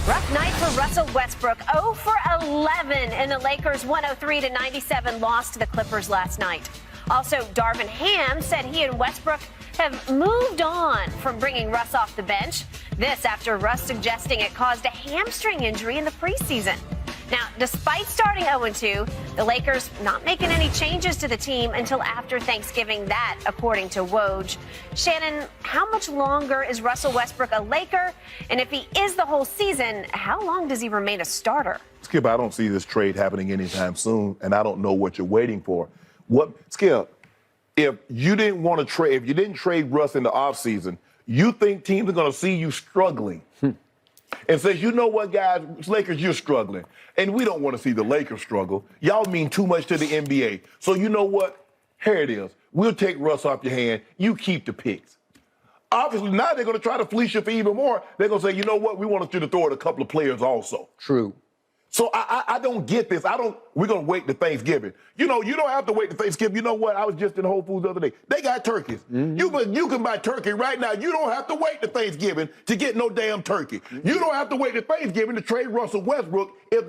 Rough night for Russell Westbrook. 0 for 11 in the Lakers' 103-97 loss to the Clippers last night. Also, Darvin Ham said he and Westbrook have moved on from bringing Russ off the bench. This after Russ suggesting it caused a hamstring injury in the preseason. Now, despite starting 0-2, the Lakers not making any changes to the team until after Thanksgiving. That, according to Woj. Shannon, how much longer is Russell Westbrook a Laker? And if he is the whole season, how long does he remain a starter? Skip, I don't see this trade happening anytime soon, and I don't know what you're waiting for. Skip, if you didn't want to trade, if you didn't trade Russ in the offseason, you think teams are going to see you struggling and says, you know what, guys, Lakers, you're struggling. And we don't want to see the Lakers struggle. Y'all mean too much to the NBA. So you know what? Here it is. We'll take Russ off your hand. You keep the picks. Obviously, now they're going to try to fleece you for even more. They're going to say, you know what? We want you to throw at a couple of players also. True. So I don't get this. We're going to wait to Thanksgiving. You know, you don't have to wait to Thanksgiving. You know what? I was just in Whole Foods the other day. They got turkeys. Mm-hmm. You can buy turkey right now. You don't have to wait to Thanksgiving to get no damn turkey. Mm-hmm. You don't have to wait to Thanksgiving to trade Russell Westbrook if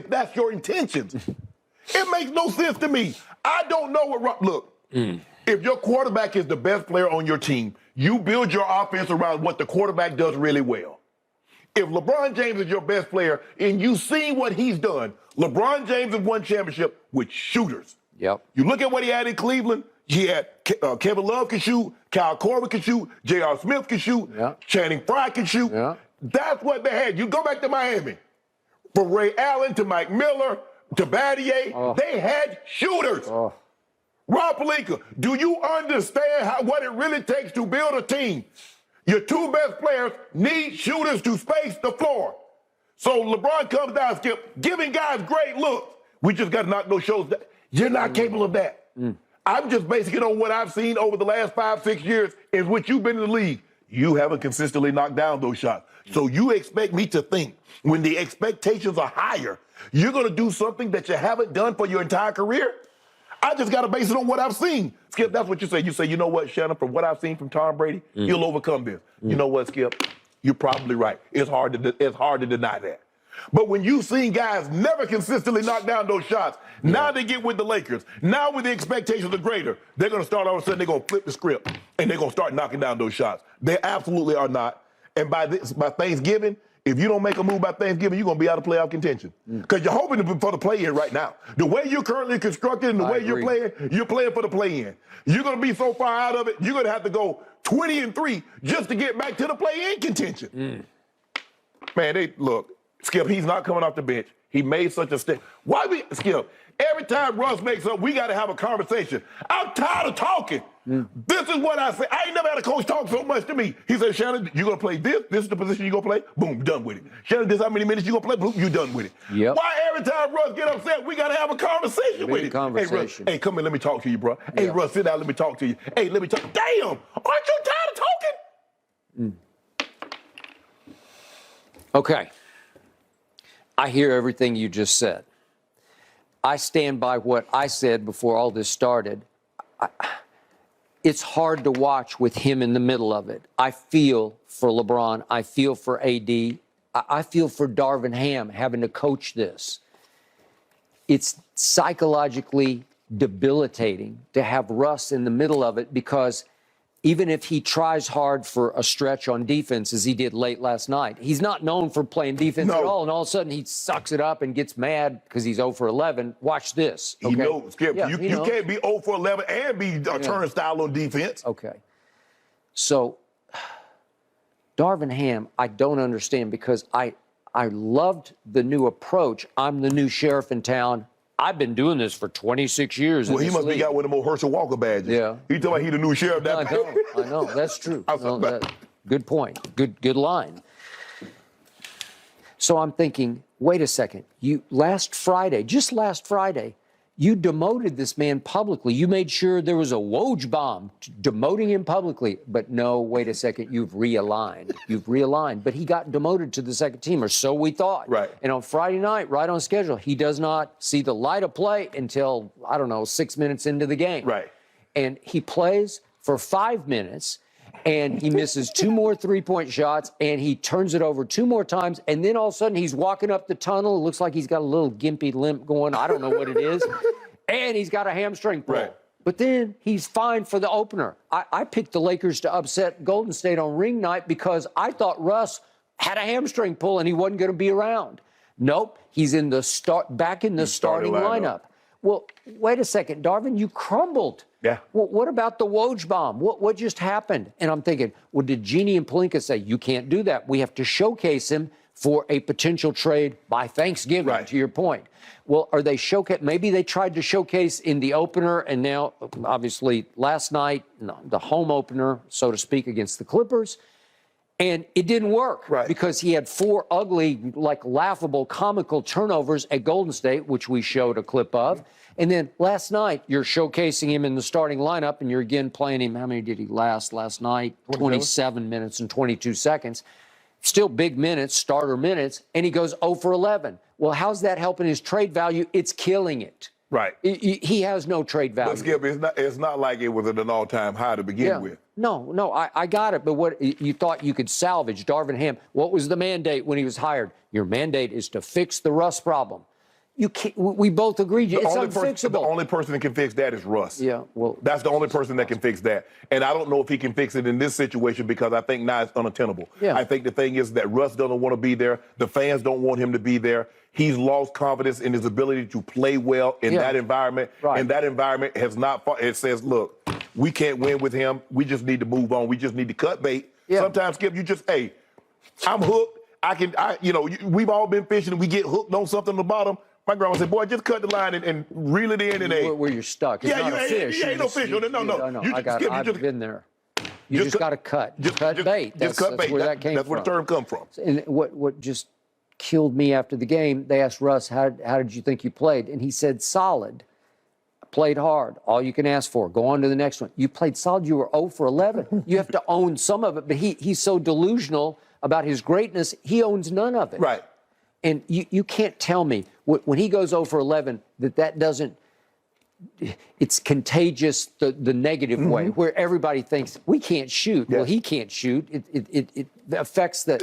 that's your intentions. It makes no sense to me. I don't know what look. If your quarterback is the best player on your team, you build your offense around what the quarterback does really well. If LeBron James is your best player and you see what he's done, LeBron James has won championship with shooters. Yep. You look at what he had in Cleveland. He had Kevin Love can shoot, Kyle Korver can shoot, J.R. Smith can shoot, Channing Frye can shoot. Yeah. That's what they had. You go back to Miami. From Ray Allen to Mike Miller to Battier, they had shooters. Rob Pelinka, do you understand what it really takes to build a team? Your two best players need shooters to space the floor. So LeBron comes down, Skip, giving guys great looks. We just got to knock those shows down. You're not capable of that. I'm just basing it on what I've seen over the last 5-6 years in which you've been in the league. You haven't consistently knocked down those shots. So you expect me to think when the expectations are higher, you're going to do something that you haven't done for your entire career? I just got to base it on what I've seen. Skip, that's what you say. You say, you know what, Shannon, from what I've seen from Tom Brady, he'll overcome this. You know what, Skip? You're probably right. It's hard to deny that. But when you've seen guys never consistently knock down those shots, now they get with the Lakers. Now when the expectations are greater, they're going to start all of a sudden, they're going to flip the script, and they're going to start knocking down those shots. They absolutely are not. And by Thanksgiving, if you don't make a move by Thanksgiving, you're going to be out of playoff contention. Because you're hoping for the play-in right now. The way you're currently constructed and the way you're playing for the play-in. You're going to be so far out of it, you're going to have to go 20-3 just to get back to the play-in contention. Man, look, Skip, he's not coming off the bench. He made such a step. Skip, every time Russ makes up, we got to have a conversation. I'm tired of talking. This is what I say. I ain't never had a coach talk so much to me. He said, Shannon, you're going to play this. This is the position you're going to play. Boom, done with it. Shannon, this is how many minutes you're going to play. Boom, you're done with it. Yep. Why every time Russ get upset, we got to have a conversation with him? Hey, Russ, hey, come in, let me talk to you, bro. Yeah. Hey, Russ, sit down, let me talk to you. Hey, let me talk. Damn, aren't you tired of talking? Okay. I hear everything you just said. I stand by what I said before all this started. It's hard to watch with him in the middle of it. I feel for LeBron. I feel for AD. I feel for Darvin Ham having to coach this. It's psychologically debilitating to have Russ in the middle of it because even if he tries hard for a stretch on defense, as he did late last night, he's not known for playing defense at all, and all of a sudden he sucks it up and gets mad because he's 0 for 11. Watch this. Okay? He knows, Skip. Yeah, you can't be 0 for 11 and be a turnstile on defense. Okay. So, Darvin Ham, I don't understand because I loved the new approach. I'm the new sheriff in town. I've been doing this for 26 years. Well, he must be got one of the more Herschel Walker badges. Yeah. He talking about he the new sheriff. I know. That's true. Good point. Good line. So I'm thinking, wait a second. Just last Friday, you demoted this man publicly. You made sure there was a Woj bomb demoting him publicly. But no, wait a second, you've realigned. But he got demoted to the second team, or so we thought. Right. And on Friday night, right on schedule, he does not see the light of play until, 6 minutes into the game. Right. And he plays for 5 minutes, and he misses 2 more three-point shots, and he turns it over 2 more times, and then all of a sudden he's walking up the tunnel. It looks like he's got a little gimpy limp going. I don't know what it is. And he's got a hamstring pull. Right. But then he's fine for the opener. I picked the Lakers to upset Golden State on ring night because I thought Russ had a hamstring pull and he wasn't going to be around. Nope, he's in the back in the starting lineup. Well, wait a second, Darvin, you crumbled. Yeah. Well, what about the Woj bomb? What just happened? And I'm thinking, well, did Jeannie and Pelinka say, you can't do that? We have to showcase him for a potential trade by Thanksgiving, right, to your point. Well, are they maybe they tried to showcase in the opener, and now, obviously, last night, the home opener, so to speak, against the Clippers, and it didn't work, right, because he had 4 ugly, like laughable, comical turnovers at Golden State, which we showed a clip of. And then last night, you're showcasing him in the starting lineup, and you're again playing him. How many did he last night? 27 minutes and 22 seconds. Still big minutes, starter minutes, and he goes 0 for 11. Well, how's that helping his trade value? It's killing it. Right. He has no trade value. But Skip, it's not like it was at an all-time high to begin with. No, I got it. But what you thought you could salvage, Darvin Ham, what was the mandate when he was hired? Your mandate is to fix the Russ problem. You can't, we both agreed it's unfixable. The only person that can fix that is Russ. Yeah, well, that's the only person that can fix that. And I don't know if he can fix it in this situation because I think now it's unattainable. Yeah. I think the thing is that Russ doesn't want to be there. The fans don't want him to be there. He's lost confidence in his ability to play well in that environment. Right. And that environment has not fought. It says, look, we can't win with him. We just need to move on. We just need to cut bait. Yeah. Sometimes, Skip, you just, hey, I'm hooked. We've all been fishing and we get hooked on something on the bottom. My grandma said, boy, just cut the line and reel it in. And where you're stuck. It's not a fish. You ain't no fish. No. I've been there. You just got to cut. Cut bait. Just cut bait. That's where that came from. That's where the term comes from. And what just killed me after the game, they asked Russ, how did you think you played? And he said, solid. Played hard. All you can ask for. Go on to the next one. You played solid. You were 0 for 11. You have to own some of it. But he's so delusional about his greatness, he owns none of it. Right. And you can't tell me when he goes 0 for 11 that doesn't, it's contagious the negative way, where everybody thinks we can't shoot. Yes. Well, he can't shoot. It affects the.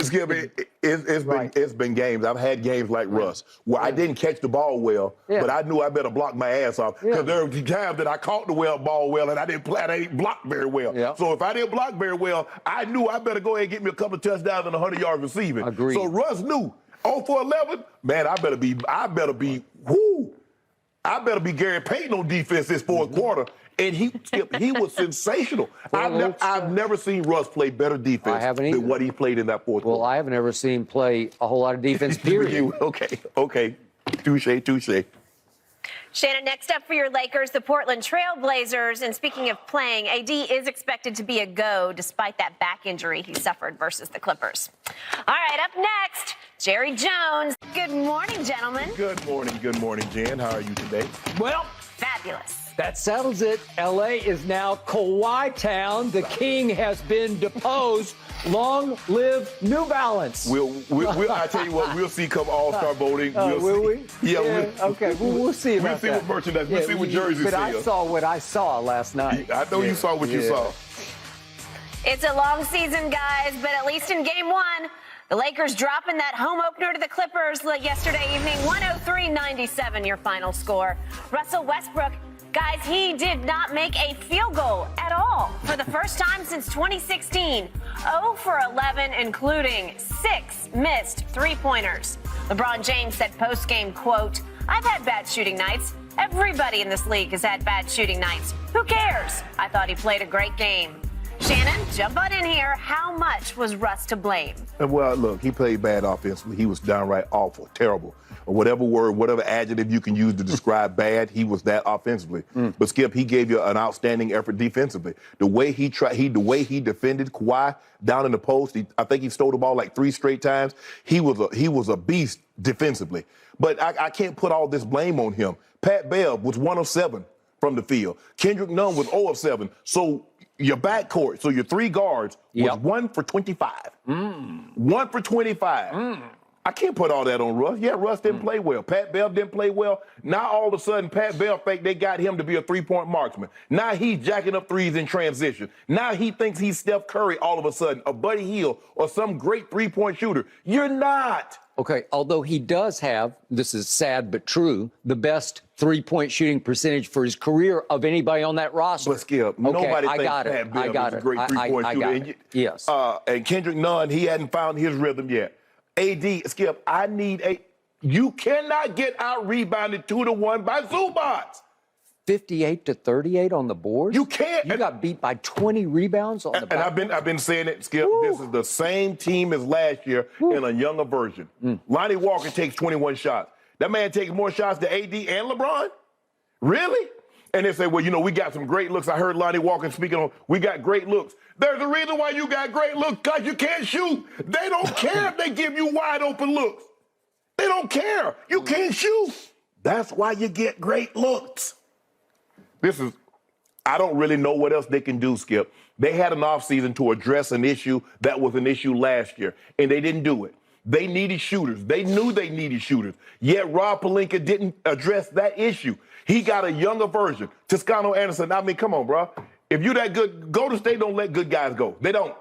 It's been games. I've had games like Russ where I didn't catch the ball well, but I knew I better block my ass off because there were times that I caught the ball well and I didn't block very well. Yeah. So if I didn't block very well, I knew I better go ahead and get me a couple of touchdowns and 100 yards receiving. Agreed. So Russ knew 0 for 11. Man, I better be Gary Payton on defense this fourth quarter. And he was sensational. I've never seen Russ play better defense than what he played in that fourth quarter. Well, I have never seen him play a whole lot of defense, period. Okay. Touche. Shannon, next up for your Lakers, the Portland Trail Blazers. And speaking of playing, AD is expected to be a go despite that back injury he suffered versus the Clippers. All right, up next, Jerry Jones. Good morning, gentlemen. Good morning, Jen. How are you today? Well, fabulous. That settles it. L.A. is now Kawhi Town. The king has been deposed. Long live New Balance. I tell you what, we'll see come All-Star voting. Will we? Yeah. Okay, we'll see about that. We'll see what merchandise, we'll see what jerseys But I saw what I saw last night. I know you saw what you saw. It's a long season, guys, but at least in Game 1, the Lakers dropping that home opener to the Clippers yesterday evening, 103-97, your final score. Russell Westbrook, guys, he did not make a field goal at all for the first time since 2016. 0 for 11, including 6 missed three-pointers. LeBron James said post-game, quote, "I've had bad shooting nights. Everybody in this league has had bad shooting nights. Who cares? I thought he played a great game." Shannon, jump on in here. How much was Russ to blame? Well, look, he played bad offensively. He was downright awful, terrible. Or whatever word, whatever adjective you can use to describe bad, he was that offensively. But Skip, he gave you an outstanding effort defensively. The way he defended Kawhi down in the post, I think he stole the ball like 3 straight times. He was a beast defensively. But I can't put all this blame on him. Pat Bev was 1 of 7 from the field. Kendrick Nunn was 0 of 7. So your backcourt, so your 3 guards was 1 for 25. 1 for 25. I can't put all that on Russ. Yeah, Russ didn't play well. Pat Bev didn't play well. Now all of a sudden, Pat Bev think they got him to be a three-point marksman. Now he's jacking up threes in transition. Now he thinks he's Steph Curry all of a sudden, or Buddy Hield, or some great three-point shooter. You're not. Okay, although he does have, this is sad but true, the best three-point shooting percentage for his career of anybody on that roster. But Skip, nobody thinks Pat Bev is a great three-point shooter. Yes. And Kendrick Nunn, he hadn't found his rhythm yet. AD, Skip, I need you cannot get out-rebounded 2-1 by Zubats. 58-38 on the board? You can't. You got beat by 20 rebounds on the back. And I've been saying it, Skip. Woo. This is the same team as last year in a younger version. Lonnie Walker takes 21 shots. That man takes more shots than AD and LeBron? Really? And they say, well, you know, we got some great looks. I heard Lonnie Walker speaking on, we got great looks. There's a reason why you got great looks, because you can't shoot. They don't care if they give you wide open looks. They don't care. You can't shoot. That's why you get great looks. I don't really know what else they can do, Skip. They had an offseason to address an issue that was an issue last year, and they didn't do it. They needed shooters. They knew they needed shooters. Yet Rob Pelinka didn't address that issue. He got a younger version. Toscano Anderson, I mean, come on, bro. If you that good, Golden State don't let good guys go. They don't.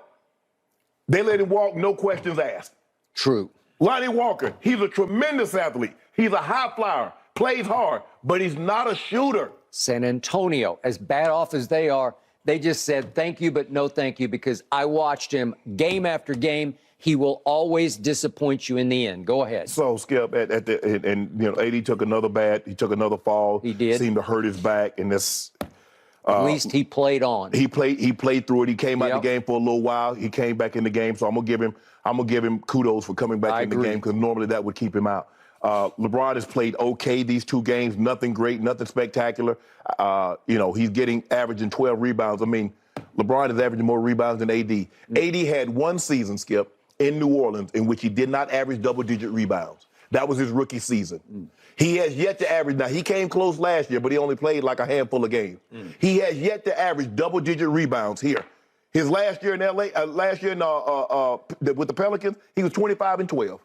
They let him walk, no questions asked. True. Lonnie Walker, he's a tremendous athlete. He's a high flyer, plays hard, but he's not a shooter. San Antonio, as bad off as they are, they just said thank you, but no thank you, because I watched him game after game. He will always disappoint you in the end. Go ahead. So, Skip, and you know, AD took another fall. He did. Seemed to hurt his back, and this. At least he played on. He played through it. He came out the game for a little while. He came back in the game, so I'm gonna give him kudos for coming back in the game, because normally that would keep him out. LeBron has played okay these two games, nothing great, nothing spectacular. You know, he's averaging 12 rebounds. I mean, LeBron is averaging more rebounds than AD. AD had one season, Skip, in New Orleans in which he did not average double-digit rebounds. That was his rookie season. He has yet to average. Now, he came close last year, but he only played like a handful of games. He has yet to average double-digit rebounds here. His last year in LA, with the Pelicans, he was 25-12.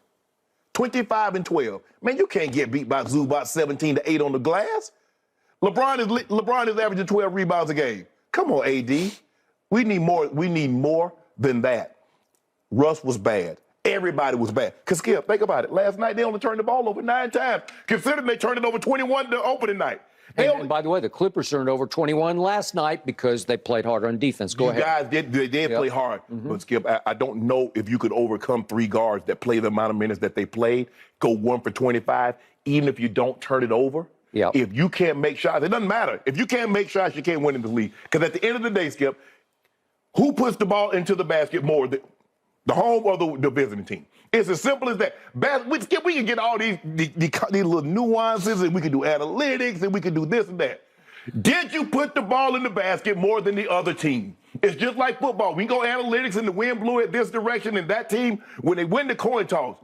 25-12. Man, you can't get beat by Zubac 17-8 on the glass. LeBron is averaging 12 rebounds a game. Come on, AD. We need more. We need more than that. Russ was bad. Everybody was bad. Because, Skip, think about it. Last night, they only turned the ball over 9 times, considering they turned it over 21 the opening night. And by the way, the Clippers turned over 21 last night because they played hard on defense. Go ahead. Guys did play hard. But, Skip, I don't know if you could overcome 3 guards that play the amount of minutes that they played, go 1 for 25, even if you don't turn it over. Yep. If you can't make shots, it doesn't matter. If you can't make shots, you can't win in the league. Because at the end of the day, Skip, who puts the ball into the basket more, the home or the visiting team? It's as simple as that. Skip, we can get all these little nuances, and we can do analytics, and we can do this and that. Did you put the ball in the basket more than the other team? It's just like football. We go analytics, and the wind blew it this direction, and that team, when they win the coin toss,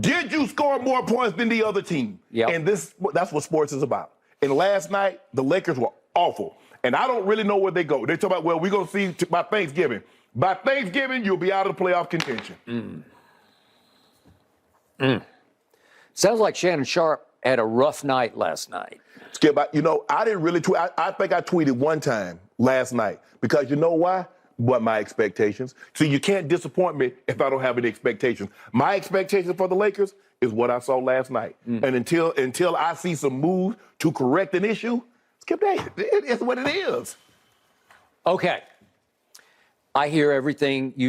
did you score more points than the other team? Yep. And that's what sports is about. And last night, the Lakers were awful. And I don't really know where they go. They talk about, well, we're going to see by Thanksgiving. By Thanksgiving, you'll be out of the playoff contention. Sounds like Shannon Sharp had a rough night last night. Skip, you know, I didn't really tweet. I think I tweeted one time last night, because you know why? What my expectations. So you can't disappoint me if I don't have any expectations. My expectations for the Lakers is what I saw last night. And until I see some moves to correct an issue, Skip, it's what it is. Okay. I hear everything you just